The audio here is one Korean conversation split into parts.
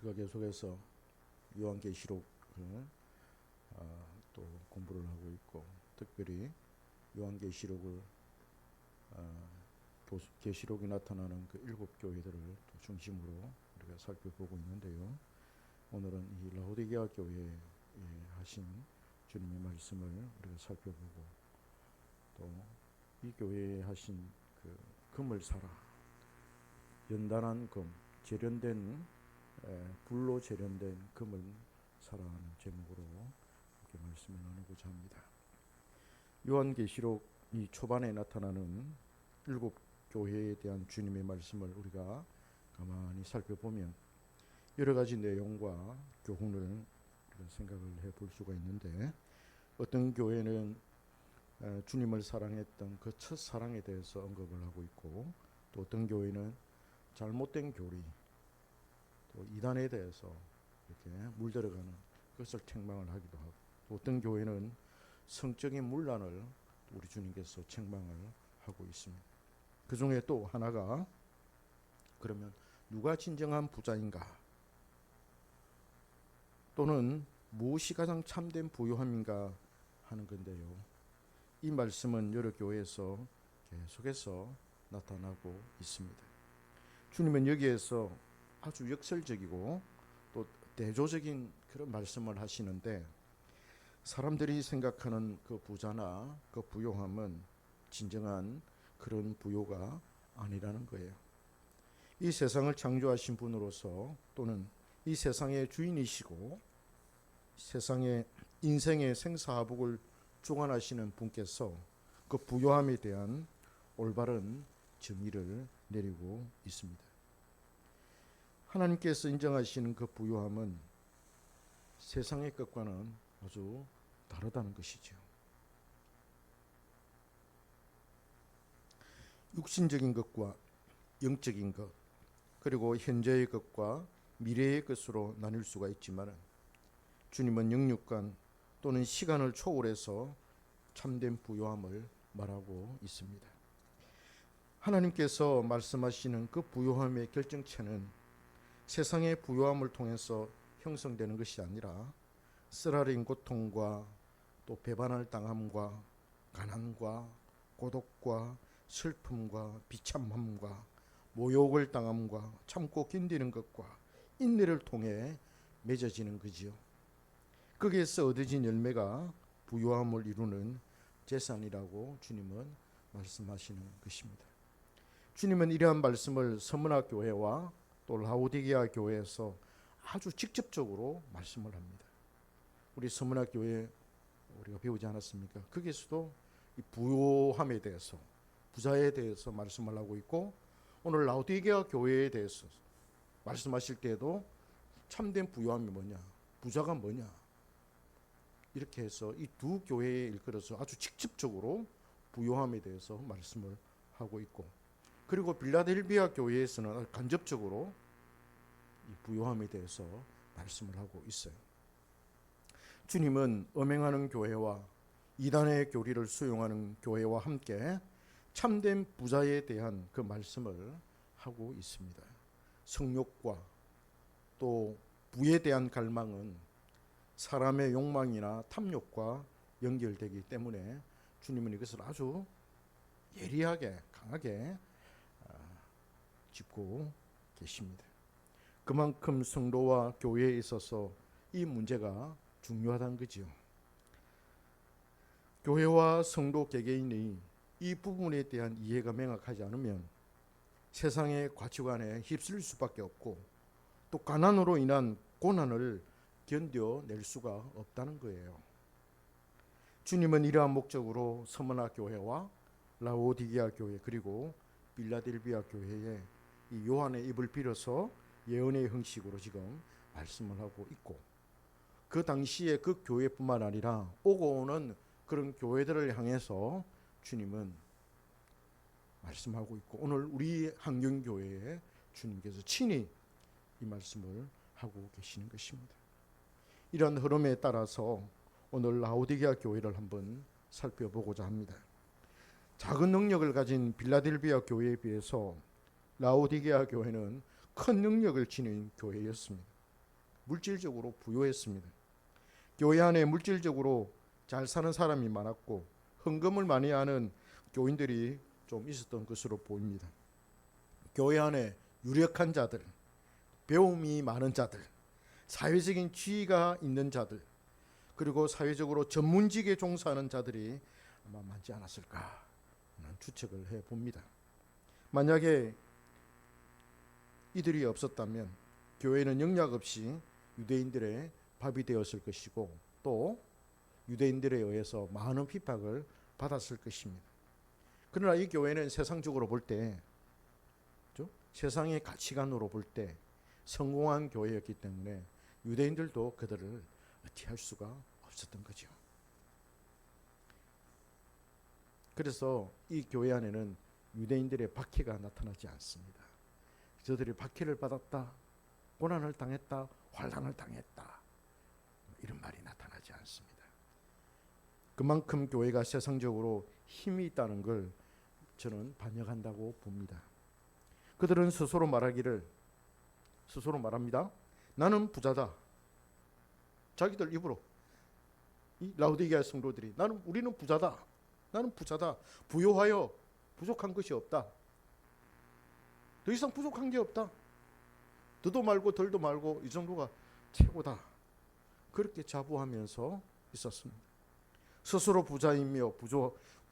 우리가 계속해서 요한계시록을 또 공부를 하고 있고, 특별히 요한계시록을 계시록이 나타나는 그 7교회들을 또 중심으로 우리가 살펴보고 있는데요. 오늘은 이 라오디게아 교회에 하신 주님의 말씀을 우리가 살펴보고, 또 이 교회에 하신 그 금을 사라, 연단한 금, 재련된 불로 재련된 금을 사라는 제목으로 이렇게 말씀을 나누고자 합니다. 요한계시록 이 초반에 나타나는 7교회에 대한 주님의 말씀을 우리가 가만히 살펴보면 여러 가지 내용과 교훈을 우리가 생각을 해볼 수가 있는데, 어떤 교회는 주님을 사랑했던 그 첫사랑에 대해서 언급을 하고 있고, 또 어떤 교회는 잘못된 교리, 또 이단에 대해서 이렇게 물들어가는 그것을 책망을 하기도 하고, 또 어떤 교회는 성적인 문란을 우리 주님께서 책망을 하고 있습니다. 그 중에 또 하나가, 그러면 누가 진정한 부자인가, 또는 무엇이 가장 참된 부유함인가 하는 건데요. 이 말씀은 여러 교회에서 계속해서 나타나고 있습니다. 주님은 여기에서 아주 역설적이고 또 대조적인 그런 말씀을 하시는데, 사람들이 생각하는 그 부자나 그 부요함은 진정한 그런 부요가 아니라는 거예요. 이 세상을 창조하신 분으로서, 또는 이 세상의 주인이시고 세상의 인생의 생사화복을 주관하시는 분께서 그 부요함에 대한 올바른 정의를 내리고 있습니다. 하나님께서 인정하시는 그 부요함은 세상의 것과는 아주 다르다는 것이죠. 육신적인 것과 영적인 것, 그리고 현재의 것과 미래의 것으로 나뉠 수가 있지만, 주님은 영육간 또는 시간을 초월해서 참된 부요함을 말하고 있습니다. 하나님께서 말씀하시는 그 부요함의 결정체는 세상의 부요함을 통해서 형성되는 것이 아니라, 쓰라린 고통과 또 배반을 당함과 가난과 고독과 슬픔과 비참함과 모욕을 당함과 참고 견디는 것과 인내를 통해 맺어지는 거지요. 거기에서 얻어진 열매가 부요함을 이루는 재산이라고 주님은 말씀하시는 것입니다. 주님은 이러한 말씀을 서문화 교회와 또 라오디게아 교회에서 아주 직접적으로 말씀을 합니다. 우리 서문화 교회 우리가 배우지 않았습니까? 거기에서도 이 부요함에 대해서, 부자에 대해서 말씀을 하고 있고, 오늘 라오디게아 교회에 대해서 말씀하실 때에도 참된 부요함이 뭐냐, 부자가 뭐냐, 이렇게 해서 이 두 교회에 일컬어서 아주 직접적으로 부요함에 대해서 말씀을 하고 있고, 그리고 빌라델비아 교회에서는 간접적으로 이 부요함에 대해서 말씀을 하고 있어요. 주님은 음행하는 교회와 이단의 교리를 수용하는 교회와 함께 참된 부자에 대한 그 말씀을 하고 있습니다. 성욕과 또 부에 대한 갈망은 사람의 욕망이나 탐욕과 연결되기 때문에 주님은 이것을 아주 예리하게 강하게 짚고 계십니다. 그만큼 성도와 교회에 있어서 이 문제가 중요하다는 거죠. 교회와 성도 개개인이 이 부분에 대한 이해가 명확하지 않으면 세상의 가치관에 휩쓸릴 수밖에 없고, 또 가난으로 인한 고난을 견뎌낼 수가 없다는 거예요. 주님은 이러한 목적으로 서문화 교회와 라오디게아 교회, 그리고 빌라델비아 교회에 이 요한의 입을 빌어서 예언의 형식으로 지금 말씀을 하고 있고, 그 당시에 그 교회뿐만 아니라 오고 오는 그런 교회들을 향해서 주님은 말씀하고 있고, 오늘 우리 한경교회에 주님께서 친히 이 말씀을 하고 계시는 것입니다. 이런 흐름에 따라서 오늘 라오디게아 교회를 한번 살펴보고자 합니다. 작은 능력을 가진 빌라델비아 교회에 비해서 라오디게아 교회는 큰 능력을 지닌 교회였습니다. 물질적으로 부유했습니다. 교회 안에 물질적으로 잘 사는 사람이 많았고 헌금을 많이 하는 교인들이 좀 있었던 것으로 보입니다. 교회 안에 유력한 자들, 배움이 많은 자들, 사회적인 지위가 있는 자들, 그리고 사회적으로 전문직에 종사하는 자들이 아마 많지 않았을까 하는 추측을 해봅니다. 만약에 이들이 없었다면 교회는 영락 없이 유대인들의 밥이 되었을 것이고 또 유대인들에 의해서 많은 핍박을 받았을 것입니다. 그러나 이 교회는 세상적으로 볼 때, 세상의 가치관으로 볼 때 성공한 교회였기 때문에 유대인들도 그들을 어찌할 수가 없었던 거죠. 그래서 이 교회 안에는 유대인들의 박해가 나타나지 않습니다. 저들이 박해를 받았다, 고난을 당했다, 환난을 당했다, 이런 말이 나타나지 않습니다. 그만큼 교회가 세상적으로 힘이 있다는 걸 저는 반영한다고 봅니다. 그들은 스스로 말합니다. 나는 부자다. 자기들 입으로, 이 라우디게아 성도들이 우리는 부자다. 나는 부자다. 부요하여 부족한 것이 없다. 더 이상 부족한 게 없다. 더도 말고 덜도 말고 이 정도가 최고다. 그렇게 자부하면서 있었습니다. 스스로 부자이며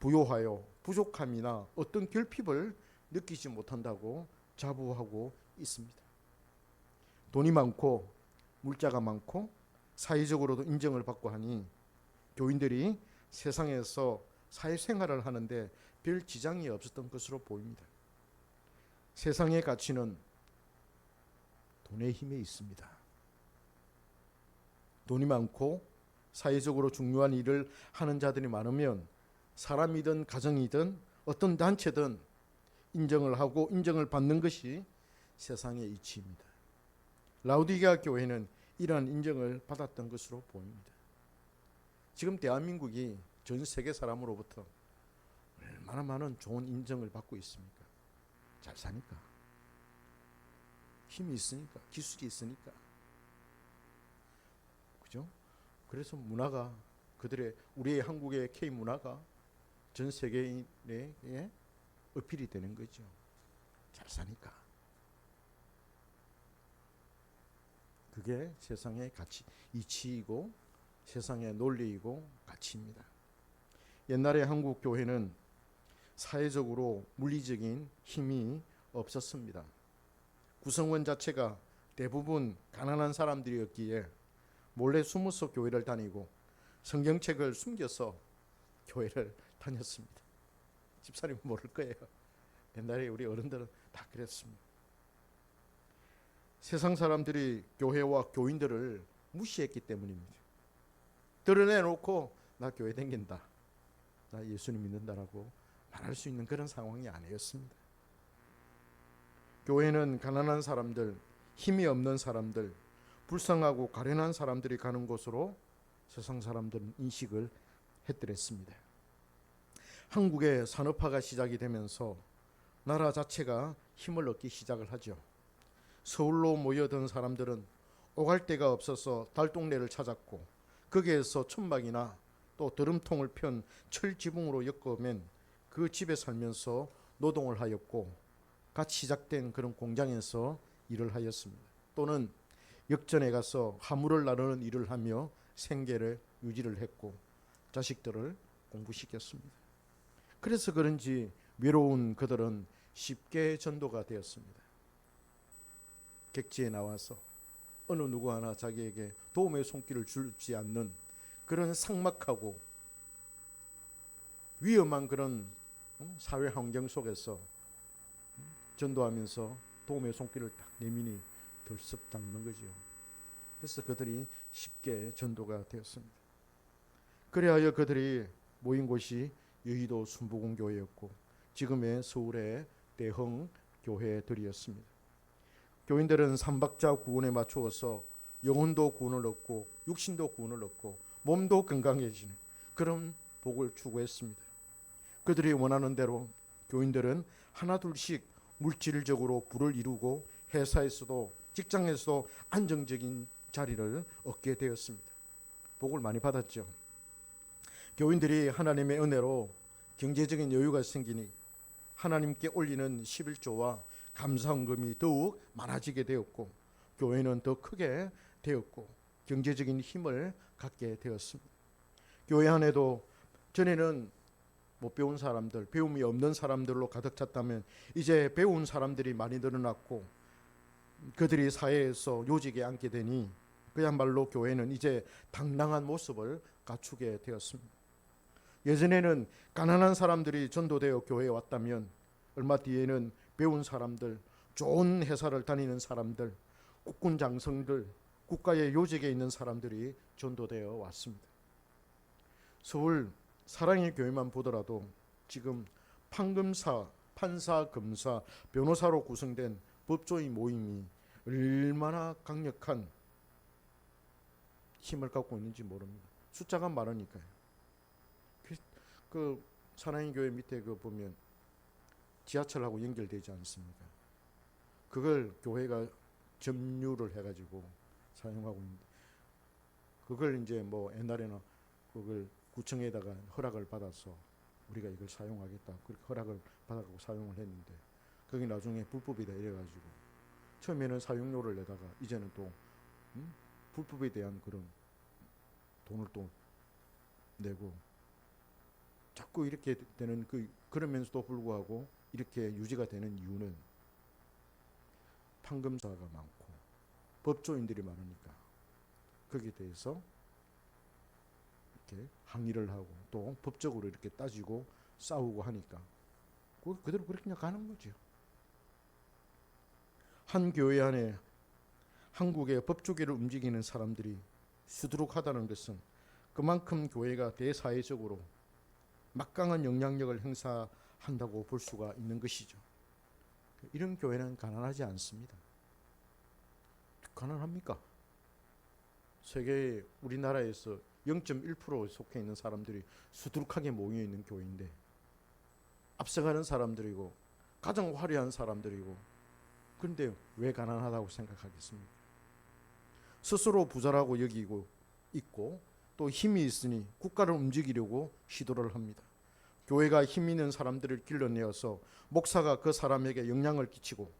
부요하여 부족함이나 어떤 결핍을 느끼지 못한다고 자부하고 있습니다. 돈이 많고 물자가 많고 사회적으로도 인정을 받고 하니 교인들이 세상에서 사회생활을 하는데 별 지장이 없었던 것으로 보입니다. 세상의 가치는 돈의 힘에 있습니다. 돈이 많고 사회적으로 중요한 일을 하는 자들이 많으면 사람이든 가정이든 어떤 단체든 인정을 하고 인정을 받는 것이 세상의 이치입니다. 라우디게아 교회는 이러한 인정을 받았던 것으로 보입니다. 지금 대한민국이 전 세계 사람으로부터 얼마나 많은 좋은 인정을 받고 있습니까? 잘 사니까, 힘이 있으니까, 기술이 있으니까, 그죠? 그래서 문화가 우리의 한국의 K 문화가 전 세계인에게 어필이 되는 거죠. 잘 사니까. 그게 세상의 가치, 이치이고 세상의 논리이고 가치입니다. 옛날에 한국 교회는 사회적으로 물리적인 힘이 없었습니다. 구성원 자체가 대부분 가난한 사람들이었기에 몰래 숨어서 교회를 다니고 성경책을 숨겨서 교회를 다녔습니다. 집사님은 모를 거예요. 옛날에 우리 어른들은 다 그랬습니다. 세상 사람들이 교회와 교인들을 무시했기 때문입니다. 드러내놓고 나 교회 다닌다, 나 예수님 믿는다라고 말할 수 있는 그런 상황이 아니었습니다. 교회는 가난한 사람들, 힘이 없는 사람들, 불쌍하고 가련한 사람들이 가는 곳으로 세상 사람들은 인식을 했더랬습니다. 한국의 산업화가 시작이 되면서 나라 자체가 힘을 얻기 시작을 하죠. 서울로 모여든 사람들은 오갈 데가 없어서 달동네를 찾았고 거기에서 천막이나 또 드럼통을 편 철지붕으로 엮어맨 그 집에 살면서 노동을 하였고 같이 시작된 그런 공장에서 일을 하였습니다. 또는 역전에 가서 화물을 나르는 일을 하며 생계를 유지를 했고 자식들을 공부시켰습니다. 그래서 그런지 외로운 그들은 쉽게 전도가 되었습니다. 객지에 나와서 어느 누구 하나 자기에게 도움의 손길을 주지 않는 그런 삭막하고 위험한 그런 사회 환경 속에서 전도하면서 도움의 손길을 딱 내미니 들썩 닦는 거죠. 그래서 그들이 쉽게 전도가 되었습니다. 그래야 그들이 모인 곳이 여의도 순복음교회였고 지금의 서울의 대형 교회들이었습니다. 교인들은 삼박자 구원에 맞추어서 영혼도 구원을 얻고 육신도 구원을 얻고 몸도 건강해지는 그런 복을 추구했습니다. 그들이 원하는 대로 교인들은 하나둘씩 물질적으로 부를 이루고 회사에서도 직장에서도 안정적인 자리를 얻게 되었습니다. 복을 많이 받았죠. 교인들이 하나님의 은혜로 경제적인 여유가 생기니 하나님께 올리는 11조와 감사헌금이 더욱 많아지게 되었고, 교회는 더 크게 되었고 경제적인 힘을 갖게 되었습니다. 교회 안에도 전에는 못 배운 사람들, 배움이 없는 사람들로 가득 찼다면 이제 배운 사람들이 많이 늘어났고 그들이 사회에서 요직에 앉게 되니 그야말로 교회는 이제 당당한 모습을 갖추게 되었습니다. 예전에는 가난한 사람들이 전도되어 교회에 왔다면 얼마 뒤에는 배운 사람들, 좋은 회사를 다니는 사람들, 국군 장성들, 국가의 요직에 있는 사람들이 전도되어 왔습니다. 서울 사랑의 교회만 보더라도 지금 판검사, 판사, 검사, 변호사로 구성된 법조인 모임이 얼마나 강력한 힘을 갖고 있는지 모릅니다. 숫자가 많으니까요. 그 사랑의 교회 밑에 그 보면 지하철하고 연결되지 않습니까? 그걸 교회가 점유를 해가지고 사용하고 있는데, 그걸 이제 뭐 옛날에는 그걸 구청에다가 허락을 받아서 우리가 이걸 사용하겠다 그렇게 허락을 받아가고 사용을 했는데, 그게 나중에 불법이다 이래가지고 처음에는 사용료를 내다가 이제는 또 불법에 대한 그런 돈을 또 내고 자꾸 이렇게 되는 그러면서도 불구하고 이렇게 유지가 되는 이유는 판검사가 많고 법조인들이 많으니까 거기에 대해서 이렇게 항의를 하고 또 법적으로 이렇게 따지고 싸우고 하니까 그대로 그렇게 그냥 가는 거죠. 한 교회 안에 한국의 법조계를 움직이는 사람들이 수두룩하다는 것은 그만큼 교회가 대사회적으로 막강한 영향력을 행사한다고 볼 수가 있는 것이죠. 이런 교회는 가난하지 않습니다. 가난합니까? 세계 우리나라에서 0.1% 속해 있는 사람들이 수두룩하게 모여 있는 교회인데 앞서가는 사람들이고 가장 화려한 사람들이고, 그런데 왜 가난하다고 생각하겠습니까? 스스로 부자라고 여기고 있고 또 힘이 있으니 국가를 움직이려고 시도를 합니다. 교회가 힘 있는 사람들을 길러내어서 목사가 그 사람에게 영향을 끼치고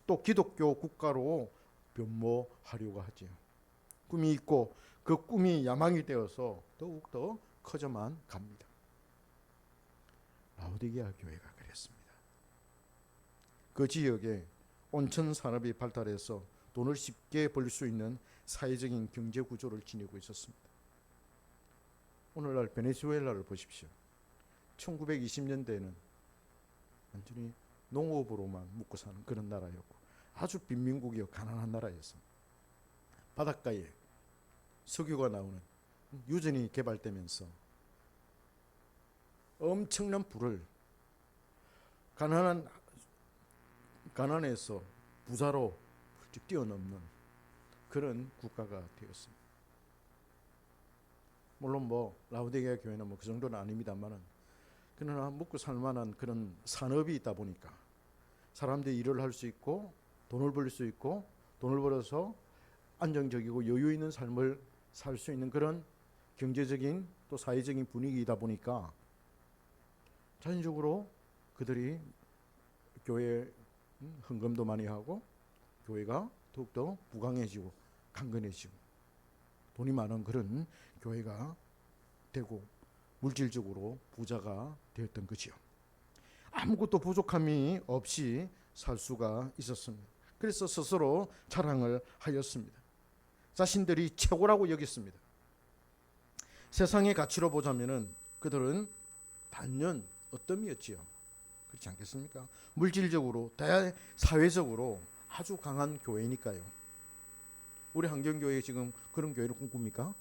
또 기독교 국가로 변모하려고 하지요. 꿈이 있고 그 꿈이 야망이 되어서 더욱더 커져만 갑니다. 라오디게아 교회가 그랬습니다. 그 지역에 온천 산업이 발달해서 돈을 쉽게 벌 수 있는 사회적인 경제 구조를 지니고 있었습니다. 오늘날 베네수엘라를 보십시오. 1920년대에는 완전히 농업으로만 먹고 사는 그런 나라였고 아주 빈민국이요, 가난한 나라였습니다. 바닷가에 석유가 나오는 유전이 개발되면서 엄청난 부를 가난해서 부자로 훌쩍 뛰어넘는 그런 국가가 되었습니다. 물론 뭐 라오디게아 교회는 뭐 그 정도는 아닙니다만은, 그러나 먹고 살만한 그런 산업이 있다 보니까 사람들이 일을 할 수 있고 돈을 벌 수 있고 돈을 벌어서 안정적이고 여유 있는 삶을 살 수 있는 그런 경제적인 또 사회적인 분위기이다 보니까 자연적으로 그들이 교회에 헌금도 많이 하고 교회가 더욱더 부강해지고 강건해지고 돈이 많은 그런 교회가 되고 물질적으로 부자가 되었던 거지요. 아무것도 부족함이 없이 살 수가 있었습니다. 그래서 스스로 자랑을 하였습니다. 자신들이 최고라고 여겼습니다. 세상의 가치로 보자면은 그들은 단연 어뜸이었지요. 그렇지 않겠습니까? 물질적으로, 사회적으로 아주 강한 교회니까요. 우리 한경교회 지금 그런 교회를 꿈꿉니까?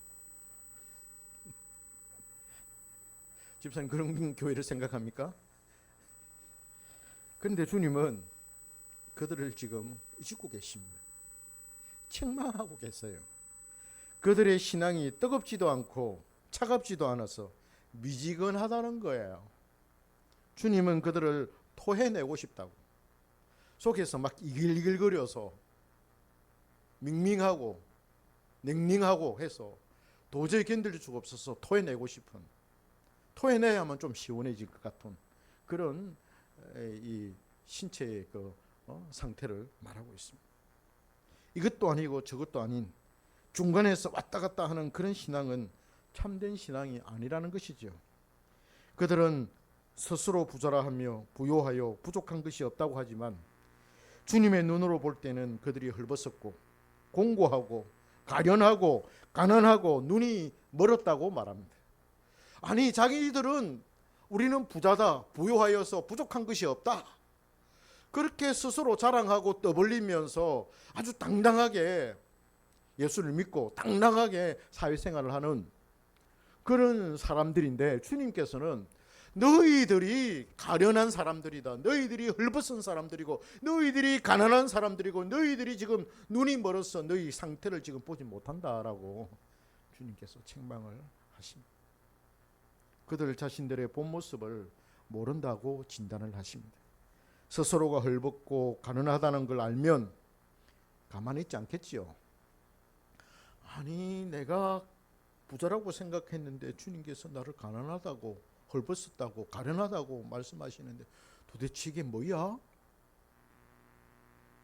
집사님 그런 교회를 생각합니까? 그런데 주님은 그들을 지금 잊고 계십니다. 책망하고 계세요. 그들의 신앙이 뜨겁지도 않고 차갑지도 않아서 미지근하다는 거예요. 주님은 그들을 토해내고 싶다고. 속에서 막 이글이글거려서 밍밍하고 냉랭하고 해서 도저히 견딜 수가 없어서 토해내고 싶은, 토해내야만 좀 시원해질 것 같은 그런 이 신체의 그 상태를 말하고 있습니다. 이것도 아니고 저것도 아닌 중간에서 왔다 갔다 하는 그런 신앙은 참된 신앙이 아니라는 것이죠. 그들은 스스로 부자라하며 부요하여 부족한 것이 없다고 하지만 주님의 눈으로 볼 때는 그들이 헐벗었고 공고하고 가련하고 가난하고 눈이 멀었다고 말합니다. 아니, 자기들은 우리는 부자다, 부요하여서 부족한 것이 없다, 그렇게 스스로 자랑하고 떠벌리면서 아주 당당하게 예수를 믿고 당당하게 사회생활을 하는 그런 사람들인데, 주님께서는 너희들이 가련한 사람들이다, 너희들이 헐벗은 사람들이고 너희들이 가난한 사람들이고 너희들이 지금 눈이 멀어서 너희 상태를 지금 보지 못한다라고 주님께서 책망을 하십니다. 그들 자신들의 본 모습을 모른다고 진단을 하십니다. 스스로가 헐벗고 가난하다는 걸 알면 가만히 있지 않겠지요. 아니, 내가 부자라고 생각했는데 주님께서 나를 가난하다고 헐벗었다고 가련하다고 말씀하시는데 도대체 이게 뭐야?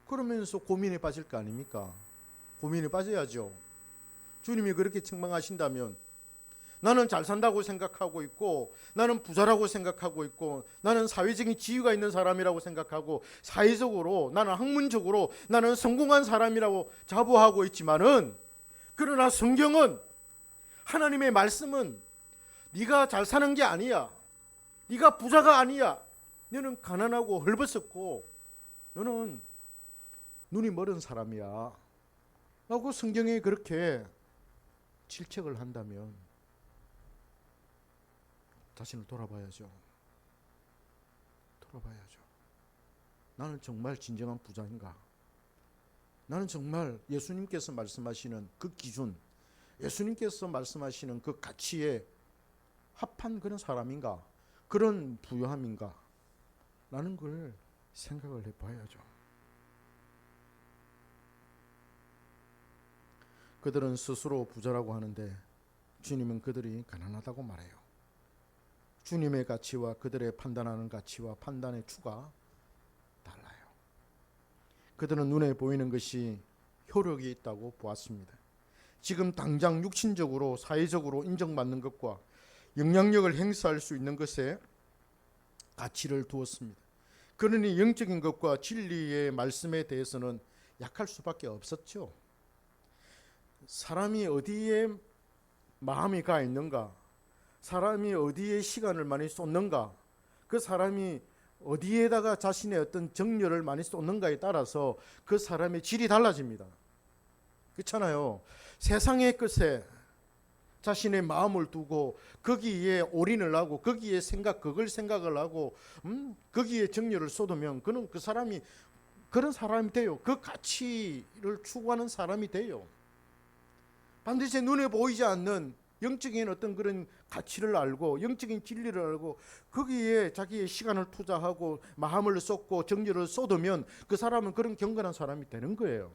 그러면서 고민에 빠질 거 아닙니까? 고민에 빠져야죠. 주님이 그렇게 책망하신다면 나는 잘 산다고 생각하고 있고, 나는 부자라고 생각하고 있고, 나는 사회적인 지위가 있는 사람이라고 생각하고, 사회적으로 나는 학문적으로 나는 성공한 사람이라고 자부하고 있지만은, 그러나 성경은, 하나님의 말씀은 네가 잘 사는 게 아니야, 네가 부자가 아니야, 너는 가난하고 헐벗었고 너는 눈이 멀은 사람이야 라고 성경에 그렇게 질책을 한다면 자신을 돌아봐야죠. 돌아봐야죠. 나는 정말 진정한 부자인가? 나는 정말 예수님께서 말씀하시는 그 기준, 예수님께서 말씀하시는 그 가치에 합한 그런 사람인가? 그런 부유함인가? 라는 걸 생각을 해봐야죠. 그들은 스스로 부자라고 하는데 주님은 그들이 가난하다고 말해요. 주님의 가치와 그들의 판단하는 가치와 판단의 추가 달라요. 그들은 눈에 보이는 것이 효력이 있다고 보았습니다. 지금 당장 육신적으로 사회적으로 인정받는 것과 영향력을 행사할 수 있는 것에 가치를 두었습니다. 그러니 영적인 것과 진리의 말씀에 대해서는 약할 수밖에 없었죠. 사람이 어디에 마음이 가 있는가, 사람이 어디에 시간을 많이 쏟는가, 그 사람이 어디에다가 자신의 어떤 정열을 많이 쏟는가에 따라서 그 사람의 질이 달라집니다. 그렇잖아요. 세상의 것에 자신의 마음을 두고 거기에 올인을 하고 거기에 그걸 생각을 하고 거기에 정열을 쏟으면 그는 그 사람이 그런 사람이 돼요. 그 가치를 추구하는 사람이 돼요. 반드시 눈에 보이지 않는 영적인 어떤 그런 가치를 알고 영적인 진리를 알고 거기에 자기의 시간을 투자하고 마음을 쏟고 정열을 쏟으면 그 사람은 그런 경건한 사람이 되는 거예요.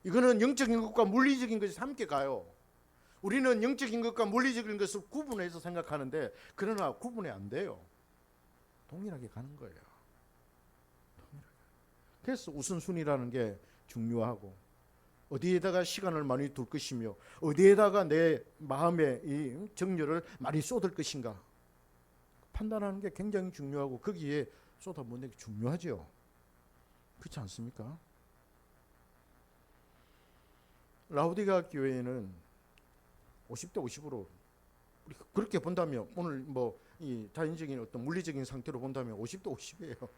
이거는 영적인 것과 물리적인 것이 함께 가요. 우리는 영적인 것과 물리적인 것을 구분해서 생각하는데 그러나 구분이 안 돼요. 동일하게 가는 거예요. 동일하게. 그래서 우선순위라는 게 중요하고 어디에다가 시간을 많이 둘 것이며 어디에다가 내 마음의 이 정열을 많이 쏟을 것인가 판단하는 게 굉장히 중요하고 거기에 쏟아붓는 게 중요하죠. 그렇지 않습니까? 라오디게아 교회는 50대 50으로 그렇게 본다면 오늘 뭐 이 자연적인 어떤 물리적인 상태로 본다면 50대 50이에요.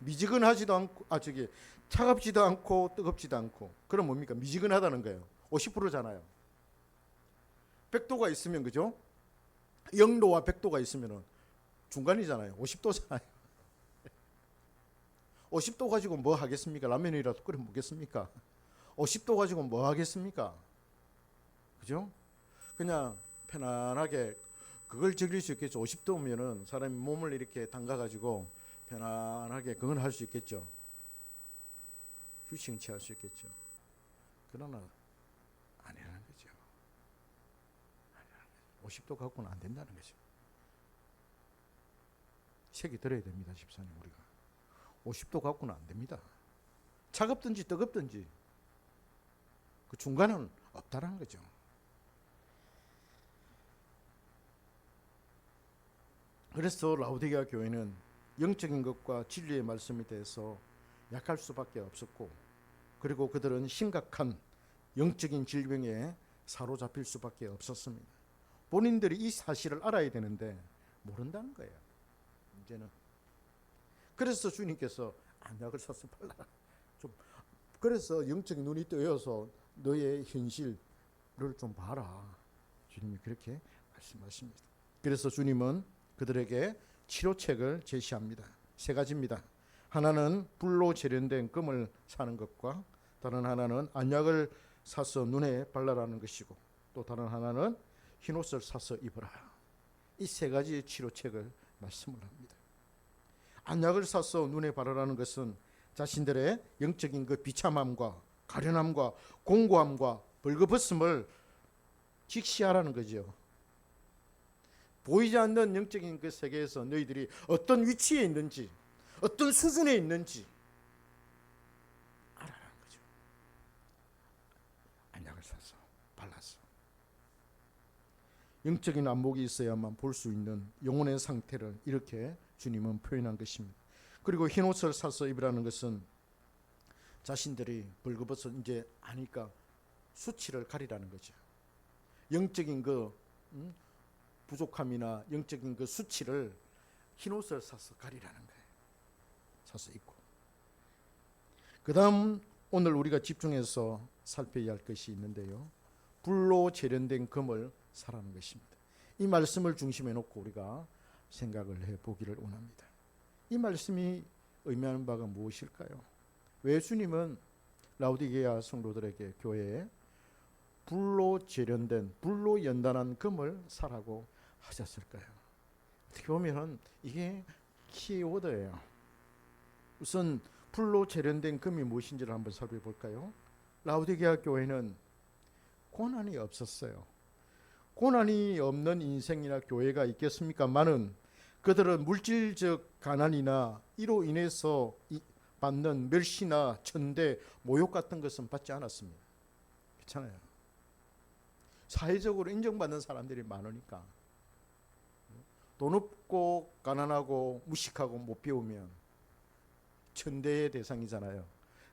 미지근하지도 않고 차갑지도 않고 뜨겁지도 않고 그럼 뭡니까? 미지근하다는 거예요. 50%잖아요. 100도가 있으면 그죠? 0도와 100도가 있으면 중간이잖아요. 50도잖아요. 50도 가지고 뭐 하겠습니까? 라면이라도 끓여 먹겠습니까? 50도 가지고 뭐 하겠습니까? 그죠? 그냥 편안하게 그걸 즐길 수 있겠죠. 50도면은 사람이 몸을 이렇게 담가 가지고 편안하게 그건 할 수 있겠죠. 규칙은 취할 수 있겠죠. 그러나 아니라는 거죠. 50도 갖고는 안 된다는 거죠. 색이 들어야 됩니다, 집사님. 우리가 50도 갖고는 안 됩니다. 차갑든지 뜨겁든지 그 중간은 없다라는 거죠. 그래서 라오디게아 교회는 영적인 것과 진리의 말씀에 대해서 약할 수밖에 없었고, 그리고 그들은 심각한 영적인 질병에 사로잡힐 수밖에 없었습니다. 본인들이 이 사실을 알아야 되는데 모른다는 거예요, 이제는. 그래서 주님께서 안약을 사서 발라라. 그래서 영적인 눈이 뜨여서 너의 현실을 좀 봐라. 주님이 그렇게 말씀하십니다. 그래서 주님은 그들에게 치료책을 제시합니다. 세 가지입니다. 하나는 불로 재련된 금을 사는 것과, 다른 하나는 안약을 사서 눈에 발라라는 것이고, 또 다른 하나는 흰옷을 사서 입어라. 이 세 가지의 치료책을 말씀을 합니다. 안약을 사서 눈에 바르라는 것은 자신들의 영적인 그 비참함과 가련함과 공고함과 벌거벗음을 직시하라는 거죠. 보이지 않는 영적인 그 세계에서 너희들이 어떤 위치에 있는지, 어떤 수준에 있는지 알아라는 거죠. 안약을 사서 발라서 영적인 안목이 있어야만 볼 수 있는 영혼의 상태를 이렇게 주님은 표현한 것입니다. 그리고 흰옷을 사서 입으라는 것은 자신들이 벌거벗어 이제 아니까 수치를 가리라는 거죠. 영적인 그 부족함이나 영적인 그 수치를 흰옷을 사서 가리라는 거예요. 사서 입고. 그 다음 오늘 우리가 집중해서 살펴야 할 것이 있는데요, 불로 재련된 금을 사라는 것입니다. 이 말씀을 중심에 놓고 우리가 생각을 해보기를 원합니다. 이 말씀이 의미하는 바가 무엇일까요? 왜 주님은 라오디게아 성도들에게, 교회에 불로 재련된, 불로 연단한 금을 사라고 하셨을까요? 어떻게 보면 이게 키워드예요. 우선 불로 재련된 금이 무엇인지를 한번 살펴볼까요? 라오디게아 교회는 고난이 없었어요. 고난이 없는 인생이나 교회가 있겠습니까마는 그들은 물질적 가난이나 이로 인해서 받는 멸시나 천대, 모욕 같은 것은 받지 않았습니다. 그렇잖아요. 사회적으로 인정받는 사람들이 많으니까. 돈 없고 가난하고 무식하고 못 배우면 천대의 대상이잖아요.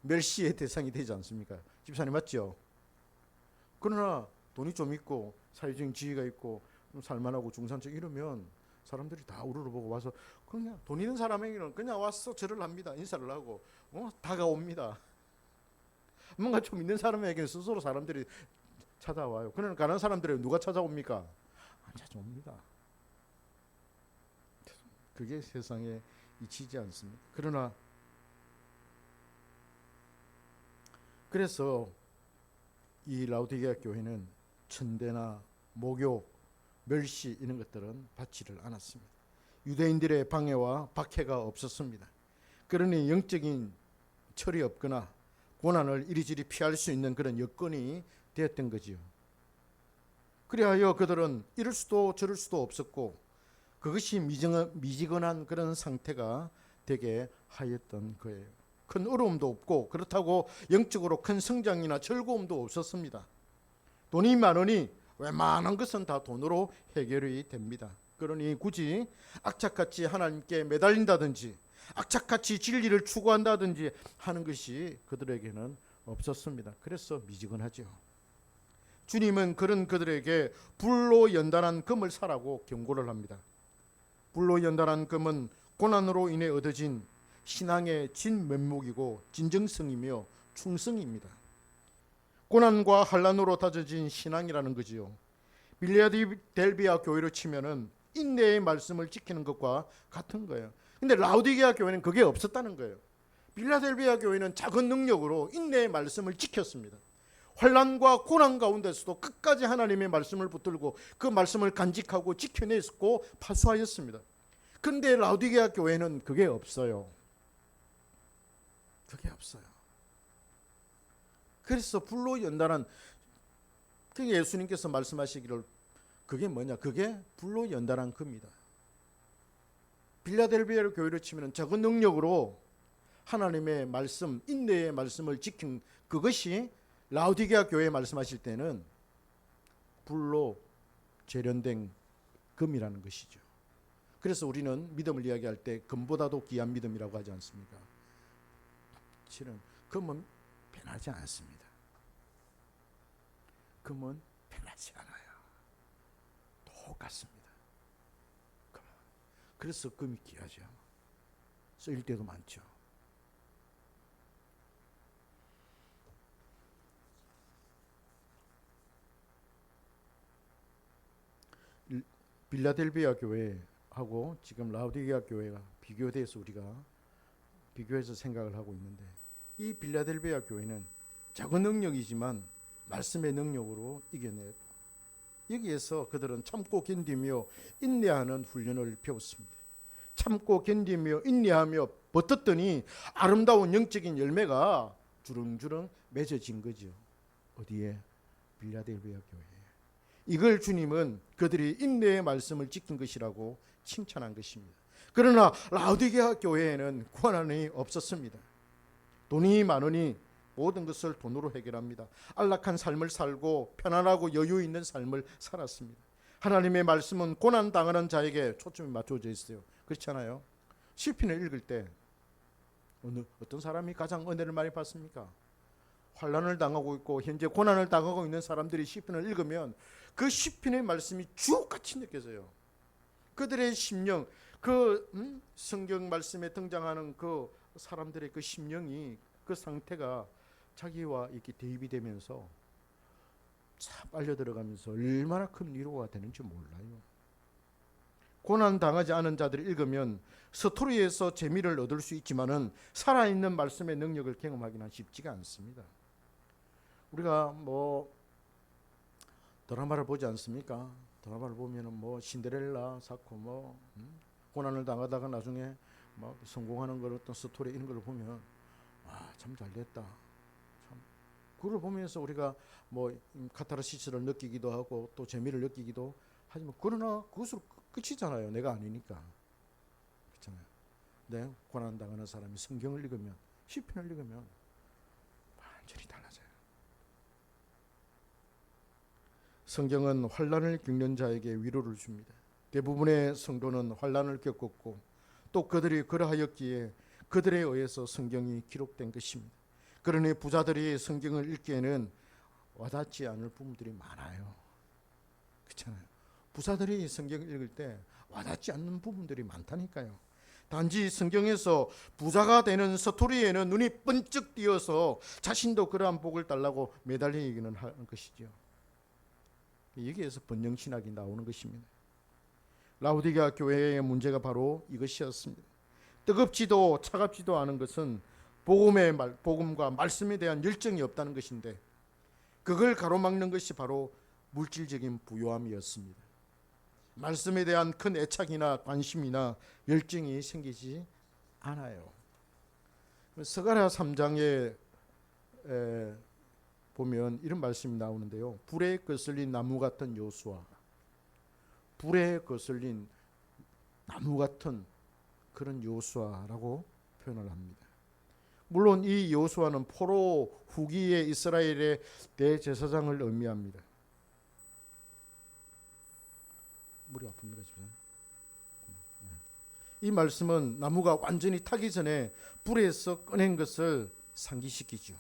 멸시의 대상이 되지 않습니까? 집사님 맞죠? 그러나 돈이 좀 있고 사회적인 지위가 있고 살만하고 중산층 이러면 사람들이 다 우르르 보고 와서 그냥 돈 있는 사람에게는 그냥 와서 절을 합니다. 인사를 하고 다가옵니다. 뭔가 좀 있는 사람에게는 스스로 사람들이 찾아와요. 그러나 가난한 사람들에게 누가 찾아옵니까? 안 찾아옵니다. 그게 세상에 잊히지 않습니다. 그래서 이 라오디게아 교회는 천대나 모욕, 멸시 이런 것들은 받지를 않았습니다. 유대인들의 방해와 박해가 없었습니다. 그러니 영적인 철이 없거나 고난을 이리저리 피할 수 있는 그런 여건이 되었던 거지요. 그리하여 그들은 이럴 수도 저럴 수도 없었고 그것이 미지근한 그런 상태가 되게 하였던 거예요. 큰 어려움도 없고 그렇다고 영적으로 큰 성장이나 즐거움도 없었습니다. 돈이 많으니 웬만한 것은 다 돈으로 해결이 됩니다. 그러니 굳이 악착같이 하나님께 매달린다든지 악착같이 진리를 추구한다든지 하는 것이 그들에게는 없었습니다. 그래서 미지근하죠. 주님은 그런 그들에게 불로 연단한 금을 사라고 경고를 합니다. 불로 연단한 금은 고난으로 인해 얻어진 신앙의 진면목이고 진정성이며 충성입니다. 고난과 환난으로 다져진 신앙이라는 거지요. 빌라델비아 교회로 치면은 인내의 말씀을 지키는 것과 같은 거예요. 근데 라오디게아 교회는 그게 없었다는 거예요. 빌라델비아 교회는 작은 능력으로 인내의 말씀을 지켰습니다. 환난과 고난 가운데서도 끝까지 하나님의 말씀을 붙들고 그 말씀을 간직하고 지켜냈고 파수하였습니다. 그런데 라오디게아 교회는 그게 없어요. 그게 없어요. 그래서 불로 연단한, 그 예수님께서 말씀하시기를 그게 뭐냐? 그게 불로 연단한 겁니다. 빌라델비아 교회를 치면 적은 능력으로 하나님의 말씀, 인내의 말씀을 지킨 그것이 라오디게아 교회에 말씀하실 때는 불로 재련된 금이라는 것이죠. 그래서 우리는 믿음을 이야기할 때 금보다도 귀한 믿음이라고 하지 않습니까? 실은 금은 변하지 않습니다. 금은 변하지 않아요. 똑같습니다. 금은. 그래서 금이 귀하죠. 쓰일 때도 많죠. 빌라델비아 교회하고 지금 라오디게아 교회가 비교돼서 우리가 비교해서 생각을 하고 있는데, 이 빌라델비아 교회는 작은 능력이지만 말씀의 능력으로 이겨내고, 여기에서 그들은 참고 견디며 인내하는 훈련을 배웠습니다. 참고 견디며 인내하며 버텼더니 아름다운 영적인 열매가 주렁주렁 맺어진 거죠. 어디에? 빌라델비아 교회에. 이걸 주님은 그들이 인내의 말씀을 지킨 것이라고 칭찬한 것입니다. 그러나 라오디게아 교회에는 권한이 없었습니다. 돈이 많으니 모든 것을 돈으로 해결합니다. 안락한 삶을 살고 편안하고 여유 있는 삶을 살았습니다. 하나님의 말씀은 고난당하는 자에게 초점이 맞춰져 있어요. 그렇잖아요. 시편을 읽을 때 어떤 사람이 가장 은혜를 많이 받습니까? 환난을 당하고 있고 현재 고난을 당하고 있는 사람들이 시편을 읽으면 그 시편의 말씀이 주옥같이 느껴져요. 그들의 심령, 그 성경 말씀에 등장하는 그 사람들의 그 심령이, 그 상태가 자기와 이렇게 대입이 되면서 참 빨려 들어가면서 얼마나 큰 위로가 되는지 몰라요. 고난 당하지 않은 자들이 읽으면 스토리에서 재미를 얻을 수 있지만은 살아있는 말씀의 능력을 경험하기는 쉽지가 않습니다. 우리가 뭐 드라마를 보지 않습니까? 드라마를 보면은 뭐 신데렐라 사건, 고난을 당하다가 나중에 막 성공하는 걸, 어떤 스토리 이런 걸 보면 참 잘됐다. 참 그걸 보면서 우리가 뭐 카타르시스를 느끼기도 하고 또 재미를 느끼기도 하지만, 그러나 그것으로 끝이잖아요. 내가 아니니까. 그렇잖아요. 네, 고난 당하는 사람이 성경을 읽으면, 시편을 읽으면 완전히 달라져요. 성경은 환난을 겪는 자에게 위로를 줍니다. 대부분의 성도는 환난을 겪었고 또 그들이 그러하였기에 그들에 의해서 성경이 기록된 것입니다. 그러니 부자들이 성경을 읽기에는 와닿지 않을 부분들이 많아요. 그렇잖아요. 부자들이 성경을 읽을 때 와닿지 않는 부분들이 많다니까요. 단지 성경에서 부자가 되는 스토리에는 눈이 번쩍 띄어서 자신도 그러한 복을 달라고 매달리기는 하는 것이죠. 여기에서 번영신학이 나오는 것입니다. 라오디게아 교회의 문제가 바로 이것이었습니다. 뜨겁지도 차갑지도 않은 것은 복음과 말씀에 대한 열정이 없다는 것인데, 그걸 가로막는 것이 바로 물질적인 부요함이었습니다. 말씀에 대한 큰 애착이나 관심이나 열정이 생기지 않아요. 스가랴 3장에 보면 이런 말씀이 나오는데요. 불에 거슬린 나무 같은 요수아, 불에 거슬린 나무 같은 그런 요수아라고 표현을 합니다. 물론 이 요수아는 포로 후기의 이스라엘의 대제사장을 의미합니다. 머리 아픕니다 지금. 이 말씀은 나무가 완전히 타기 전에 불에서 꺼낸 것을 상기시키죠.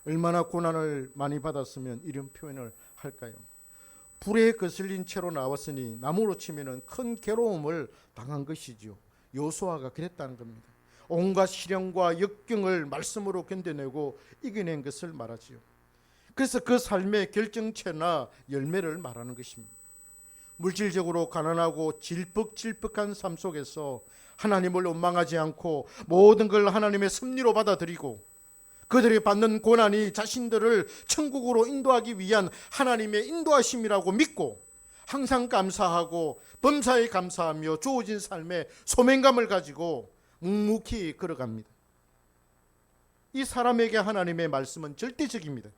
얼마나 고난을 많이 받았으면 이런 표현을 할까요? 불에 거슬린 채로 나왔으니 나무로 치면은 큰 괴로움을 당한 것이죠. 요수아가 그랬다는 겁니다. 온갖 시련과 역경을 말씀으로 견뎌내고 이겨낸 것을 말하지요. 그래서 그 삶의 결정체나 열매를 말하는 것입니다. 물질적으로 가난하고 질퍽질퍽한 삶 속에서 하나님을 원망하지 않고 모든 걸 하나님의 섭리로 받아들이고, 그들이 받는 고난이 자신들을 천국으로 인도하기 위한 하나님의 인도하심이라고 믿고 항상 감사하고 범사에 감사하며 주어진 삶에 소명감을 가지고 묵묵히 걸어갑니다. 이 사람에게 하나님의 말씀은 절대적입니다.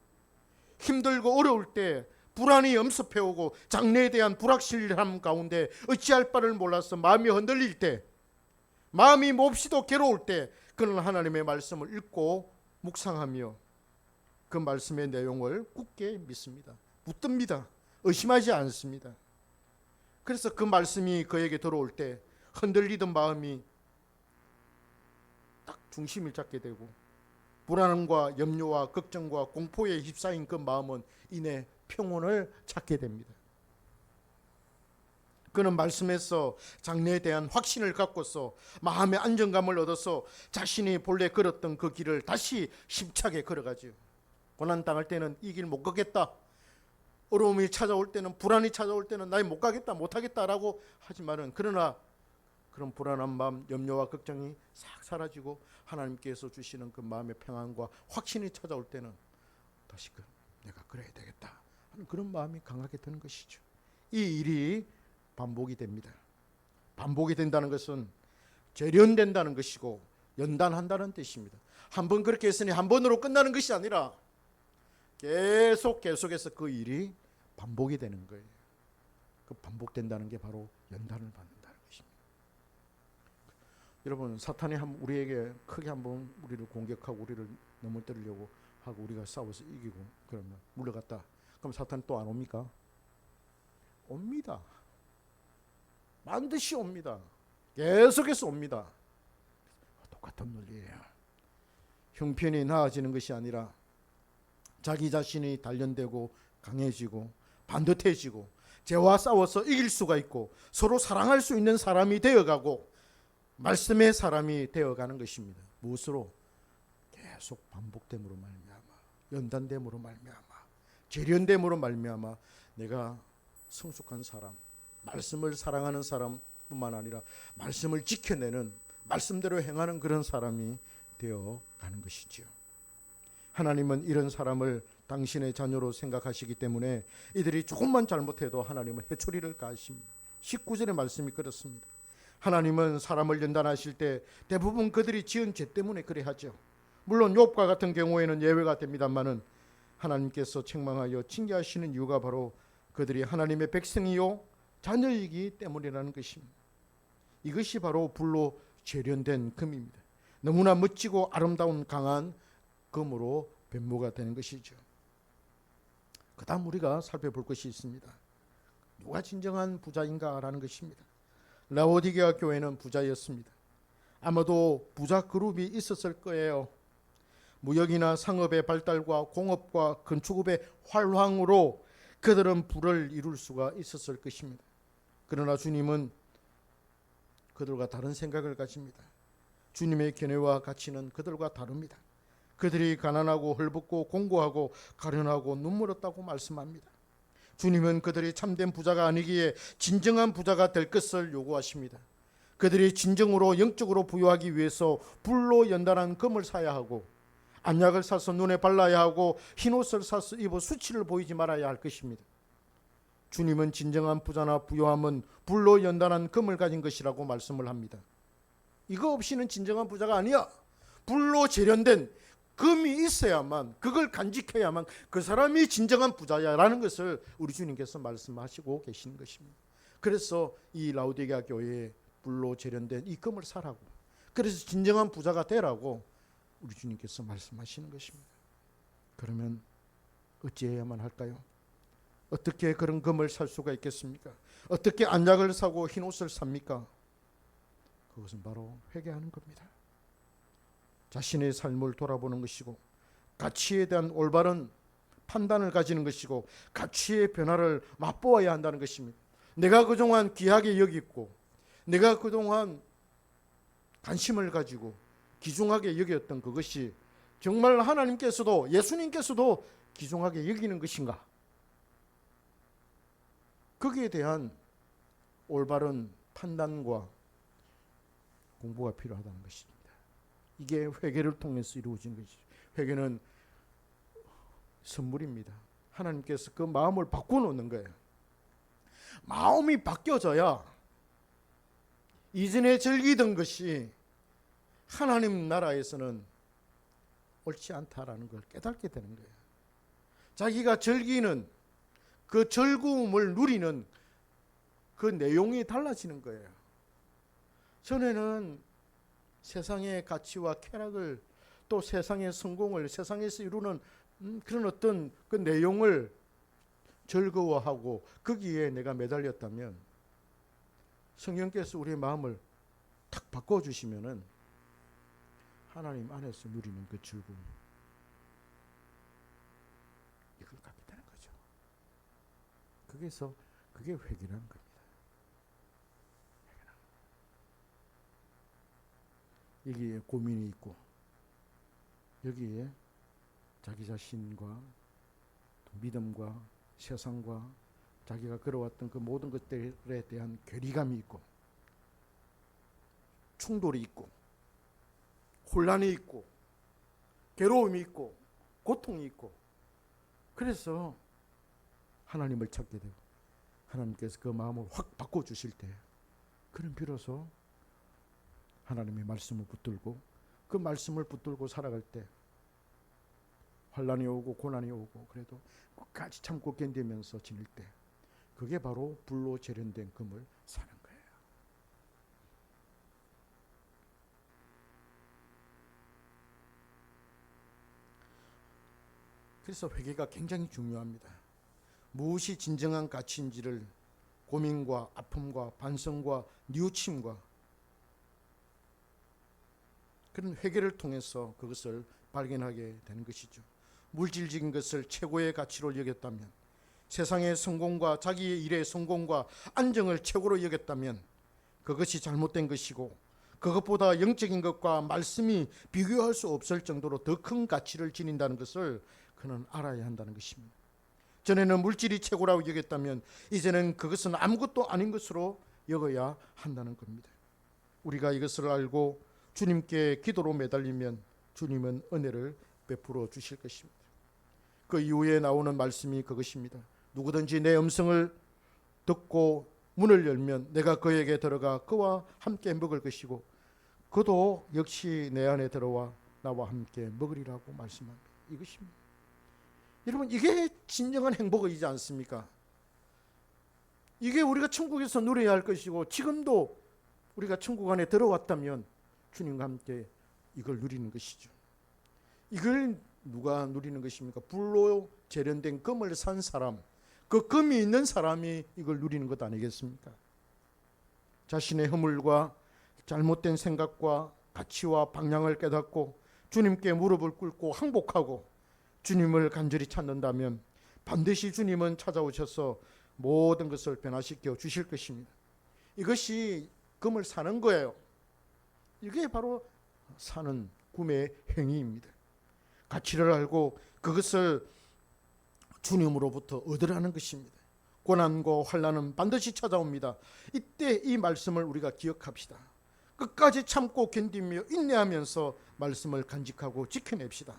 힘들고 어려울 때, 불안이 엄습해오고 장래에 대한 불확실함 가운데 어찌할 바를 몰라서 마음이 흔들릴 때, 마음이 몹시도 괴로울 때, 그는 하나님의 말씀을 읽고 묵상하며 그 말씀의 내용을 굳게 믿습니다. 붙듭니다. 의심하지 않습니다. 그래서 그 말씀이 그에게 들어올 때 흔들리던 마음이 딱 중심을 잡게 되고, 불안함과 염려와 걱정과 공포에 휩싸인 그 마음은 이내 평온을 찾게 됩니다. 그는 말씀에서 장래에 대한 확신을 갖고서 마음의 안정감을 얻어서 자신이 본래 걸었던 그 길을 다시 힘차게 걸어가죠. 고난 당할 때는 이 길 못 가겠다, 어려움이 찾아올 때는, 불안이 찾아올 때는 나 못 가겠다, 못 하겠다라고 하지만은, 그러나 그런 불안한 마음, 염려와 걱정이 싹 사라지고 하나님께서 주시는 그 마음의 평안과 확신이 찾아올 때는 다시 내가 그래야 되겠다 하는 그런 마음이 강하게 드는 것이죠. 이 일이 반복이 됩니다. 반복이 된다는 것은 재련된다는 것이고 연단한다는 뜻입니다. 한번 그렇게 했으니 한 번으로 끝나는 것이 아니라 계속해서 그 일이 반복이 되는 거예요. 그 반복된다는 게 바로 연단을 받는다는 것입니다. 여러분, 사탄이 우리에게 크게 한번 우리를 공격하고 우리를 넘어뜨리려고 하고 우리가 싸워서 이기고 그러면 물러갔다. 그럼 사탄이 또 안 옵니까? 옵니다. 반드시 옵니다. 계속해서 옵니다. 똑같은 논리예요. 형편이 나아지는 것이 아니라 자기 자신이 단련되고 강해지고 반듯해지고 죄와 싸워서 이길 수가 있고 서로 사랑할 수 있는 사람이 되어가고 말씀의 사람이 되어가는 것입니다. 무엇으로? 계속 반복됨으로 말미암아, 연단됨으로 말미암아, 재련됨으로 말미암아 내가 성숙한 사람, 말씀을 사랑하는 사람뿐만 아니라 말씀을 지켜내는, 말씀대로 행하는 그런 사람이 되어가는 것이지요. 하나님은 이런 사람을 당신의 자녀로 생각하시기 때문에 이들이 조금만 잘못해도 하나님은 회초리를 가하십니다. 19절의 말씀이 그렇습니다. 하나님은 사람을 연단하실 때 대부분 그들이 지은 죄 때문에 그래 하죠. 물론 욥과 같은 경우에는 예외가 됩니다만은 하나님께서 책망하여 징계하시는 이유가 바로 그들이 하나님의 백성이요 자녀이기 때문이라는 것입니다. 이것이 바로 불로 재련된 금입니다. 너무나 멋지고 아름다운 강한 금으로 변모가 되는 것이죠. 그 다음 우리가 살펴볼 것이 있습니다. 누가 진정한 부자인가라는 것입니다. 라오디게아 교회는 부자였습니다. 아마도 부자 그룹이 있었을 거예요. 무역이나 상업의 발달과 공업과 건축업의 활황으로 그들은 부를 이룰 수가 있었을 것입니다. 그러나 주님은 그들과 다른 생각을 가집니다. 주님의 견해와 가치는 그들과 다릅니다. 그들이 가난하고 헐벗고 공고하고 가련하고 눈물 없다고 말씀합니다. 주님은 그들이 참된 부자가 아니기에 진정한 부자가 될 것을 요구하십니다. 그들이 진정으로 영적으로 부유하기 위해서 불로 연단한 금을 사야 하고 안약을 사서 눈에 발라야 하고 흰옷을 사서 입어 수치를 보이지 말아야 할 것입니다. 주님은 진정한 부자나 부유함은 불로 연단한 금을 가진 것이라고 말씀을 합니다. 이거 없이는 진정한 부자가 아니야. 불로 재련된 금이 있어야만, 그걸 간직해야만 그 사람이 진정한 부자야라는 것을 우리 주님께서 말씀하시고 계시는 것입니다. 그래서 이 라오디게아 교회에 불로 재련된 이 금을 사라고, 그래서 진정한 부자가 되라고 우리 주님께서 말씀하시는 것입니다. 그러면 어찌해야만 할까요? 어떻게 그런 금을 살 수가 있겠습니까? 어떻게 안약을 사고 흰옷을 삽니까? 그것은 바로 회개하는 겁니다. 자신의 삶을 돌아보는 것이고 가치에 대한 올바른 판단을 가지는 것이고 가치의 변화를 맛보아야 한다는 것입니다. 내가 그동안 귀하게 여겼고 내가 그동안 관심을 가지고 귀중하게 여겼던 그것이 정말 하나님께서도 예수님께서도 귀중하게 여기는 것인가? 거기에 대한 올바른 판단과 공부가 필요하다는 것입니다. 이게 회개를 통해서 이루어지는 것이죠. 회개는 선물입니다. 하나님께서 그 마음을 바꿔놓는 거예요. 마음이 바뀌어져야 이전에 즐기던 것이 하나님 나라에서는 옳지 않다라는 걸 깨닫게 되는 거예요. 자기가 즐기는 그 즐거움을 누리는 그 내용이 달라지는 거예요. 전에는 세상의 가치와 쾌락을, 또 세상의 성공을, 세상에서 이루는 그런 어떤 그 내용을 즐거워하고 거기에 내가 매달렸다면, 성령께서 우리의 마음을 탁 바꿔주시면은 하나님 안에서 누리는 그 즐거움, 이걸 갖게 되는 거죠. 그게 회개라는 겁니다. 여기에 고민이 있고, 여기에 자기 자신과 믿음과 세상과 자기가 걸어왔던 그 모든 것들에 대한 괴리감이 있고, 충돌이 있고, 혼란이 있고, 괴로움이 있고, 고통이 있고, 그래서 하나님을 찾게 되고, 하나님께서 그 마음을 확 바꿔주실 때, 그는 비로소 하나님의 말씀을 붙들고, 그 말씀을 붙들고 살아갈 때 환난이 오고 고난이 오고 그래도 끝까지 참고 견디면서 지낼 때, 그게 바로 불로 재련된 금을 사는 거예요. 그래서 회개가 굉장히 중요합니다. 무엇이 진정한 가치인지를 고민과 아픔과 반성과 뉘우침과 그런 회개를 통해서 그것을 발견하게 되는 것이죠. 물질적인 것을 최고의 가치로 여겼다면, 세상의 성공과 자기의 일의 성공과 안정을 최고로 여겼다면 그것이 잘못된 것이고, 그것보다 영적인 것과 말씀이 비교할 수 없을 정도로 더 큰 가치를 지닌다는 것을 그는 알아야 한다는 것입니다. 전에는 물질이 최고라고 여겼다면 이제는 그것은 아무것도 아닌 것으로 여겨야 한다는 겁니다. 우리가 이것을 알고 주님께 기도로 매달리면 주님은 은혜를 베풀어 주실 것입니다. 그 이후에 나오는 말씀이 그것입니다. 누구든지 내 음성을 듣고 문을 열면 내가 그에게 들어가 그와 함께 먹을 것이고 그도 역시 내 안에 들어와 나와 함께 먹으리라고 말씀합니다. 이것입니다. 여러분, 이게 진정한 행복이지 않습니까? 이게 우리가 천국에서 누려야 할 것이고, 지금도 우리가 천국 안에 들어왔다면 주님과 함께 이걸 누리는 것이죠. 이걸 누가 누리는 것입니까? 불로 재련된 금을 산 사람, 그 금이 있는 사람이 이걸 누리는 것 아니겠습니까? 자신의 허물과 잘못된 생각과 가치와 방향을 깨닫고 주님께 무릎을 꿇고 항복하고 주님을 간절히 찾는다면 반드시 주님은 찾아오셔서 모든 것을 변화시켜 주실 것입니다. 이것이 금을 사는 거예요. 이게 바로 사는 구매의 행위입니다. 가치를 알고 그것을 주님으로부터 얻으라는 것입니다. 고난과 환난은 반드시 찾아옵니다. 이때 이 말씀을 우리가 기억합시다. 끝까지 참고 견디며 인내하면서 말씀을 간직하고 지켜냅시다.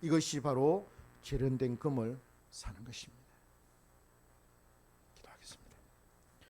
이것이 바로 재련된 금을 사는 것입니다.